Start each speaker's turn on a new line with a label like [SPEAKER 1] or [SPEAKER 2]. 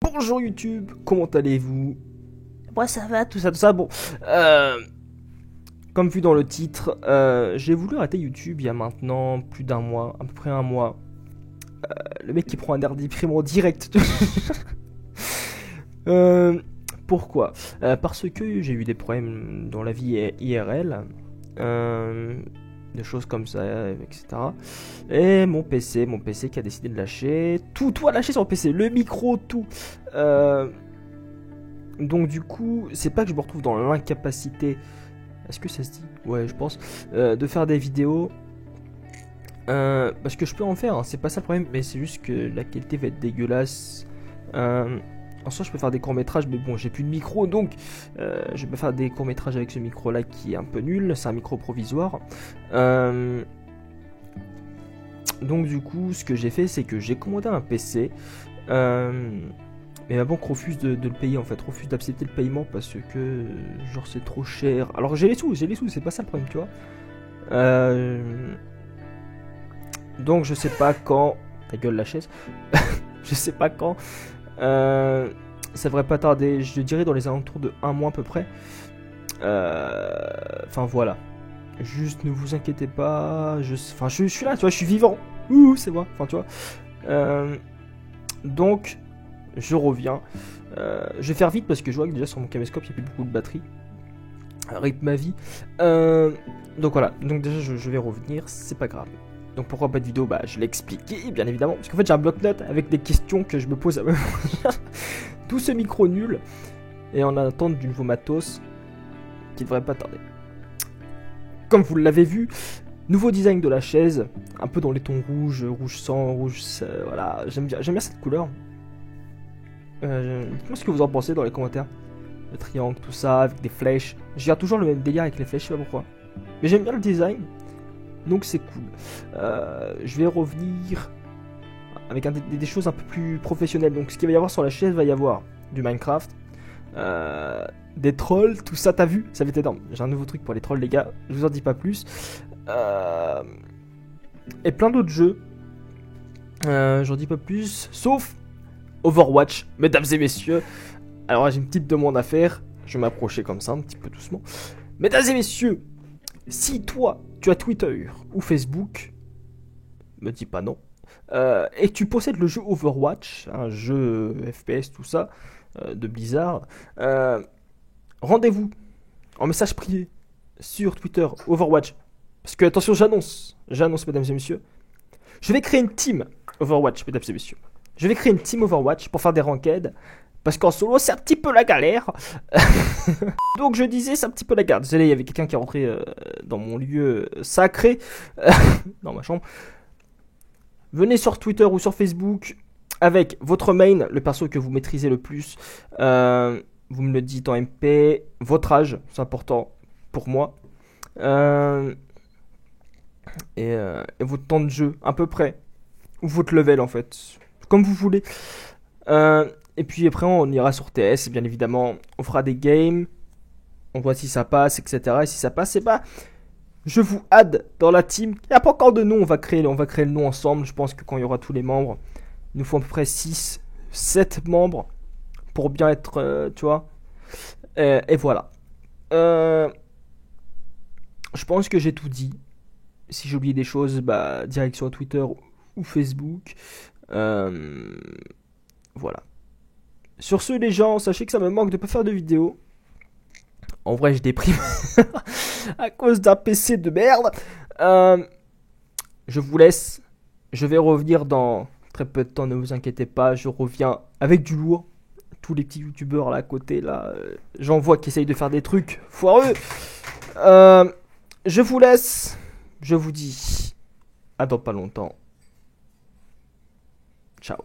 [SPEAKER 1] Bonjour YouTube, comment allez-vous? Moi ça va, tout ça, bon. Comme vu dans le titre, j'ai voulu arrêter YouTube il y a maintenant plus d'un mois, à peu près un mois. Le mec qui prend un air déprimant direct. Pourquoi? Parce que j'ai eu des problèmes dans la vie IRL. Des choses comme ça, etc. Et mon PC qui a décidé de lâcher. Tout a lâché sur le PC, le micro, tout. Donc du coup, c'est pas que je me retrouve dans l'incapacité, est-ce que ça se dit? Ouais, je pense, de faire des vidéos. Parce que je peux en faire, hein, c'est pas ça le problème, mais c'est juste que la qualité va être dégueulasse. En soi, je peux faire des courts-métrages, mais bon, j'ai plus de micro, donc je peux faire des courts-métrages avec ce micro-là qui est un peu nul, c'est un micro provisoire. Donc du coup, ce que j'ai fait, c'est que j'ai commandé un PC. Mais ma banque refuse de le payer en fait, refuse d'accepter le paiement parce que genre c'est trop cher. Alors j'ai les sous, c'est pas ça le problème, tu vois. Donc je sais pas quand. Ta gueule la chaise. Je sais pas quand. Ça devrait pas tarder, je dirais dans les alentours de un mois à peu près. Enfin voilà. Juste ne vous inquiétez pas. Je suis là, tu vois, je suis vivant. Ouh, c'est moi. Enfin tu vois. Donc je reviens. Je vais faire vite parce que je vois que déjà sur mon caméscope il n'y a plus beaucoup de batterie. Rip ma vie. Donc voilà. Donc déjà je vais revenir. C'est pas grave. Donc pourquoi pas de vidéo? Bah je l'ai expliqué bien évidemment. Parce qu'en fait j'ai un bloc-notes avec des questions que je me pose à même. Tout ce micro nul. Et en attente du nouveau matos qui devrait pas tarder. Comme vous l'avez vu, nouveau design de la chaise. Un peu dans les tons rouges, rouge sang, rouge. Voilà. J'aime bien cette couleur. Dites-moi ce que vous en pensez dans les commentaires. Le triangle, tout ça, avec des flèches. Je garde toujours le même délire avec les flèches, je sais pas pourquoi. Mais j'aime bien le design. Donc c'est cool. Je vais revenir avec des choses un peu plus professionnelles. Donc ce qu'il va y avoir sur la chaise, va y avoir du Minecraft, des trolls, tout ça, t'as vu? Ça va être énorme. J'ai un nouveau truc pour les trolls, les gars. Je vous en dis pas plus. Et plein d'autres jeux. J'en dis pas plus. Sauf Overwatch, mesdames et messieurs. Alors j'ai une petite demande à faire. Je vais m'approcher comme ça, un petit peu doucement. Mesdames et messieurs, si toi, tu as Twitter ou Facebook, me dis pas non, et que tu possèdes le jeu Overwatch, un jeu FPS, tout ça, de Blizzard, rendez-vous en message privé sur Twitter Overwatch. Parce que, attention, j'annonce, mesdames et messieurs, je vais créer une team Overwatch, mesdames et messieurs. Je vais créer une team Overwatch pour faire des ranked. Parce qu'en solo, c'est un petit peu la galère. Donc je disais, c'est un petit peu la galère. Désolé, il y avait quelqu'un qui est rentré dans mon lieu sacré. Dans ma chambre. Venez sur Twitter ou sur Facebook avec votre main, le perso que vous maîtrisez le plus. Vous me le dites en MP. Votre âge, c'est important pour moi. Et votre temps de jeu, à peu près. Ou votre level en fait. Comme vous voulez. Et puis après on ira sur TS, bien évidemment. On fera des games. On voit si ça passe, etc. Et si ça passe, c'est pas... Je vous add dans la team. Il n'y a pas encore de nom, on va créer le nom ensemble. Je pense que quand il y aura tous les membres, il nous faut à peu près 6, 7 membres pour bien être, tu vois. Et voilà. Je pense que j'ai tout dit. Si j'ai oublié des choses, bah, direction Twitter ou Facebook. Voilà. Sur ce, les gens, sachez que ça me manque de pas faire de vidéos. En vrai, je déprime à cause d'un PC de merde. Je vous laisse. Je vais revenir dans très peu de temps, ne vous inquiétez pas. Je reviens avec du lourd. Tous les petits youtubeurs là à côté, là, j'en vois qui essayent de faire des trucs foireux. Je vous laisse. Je vous dis à dans pas longtemps. Ciao.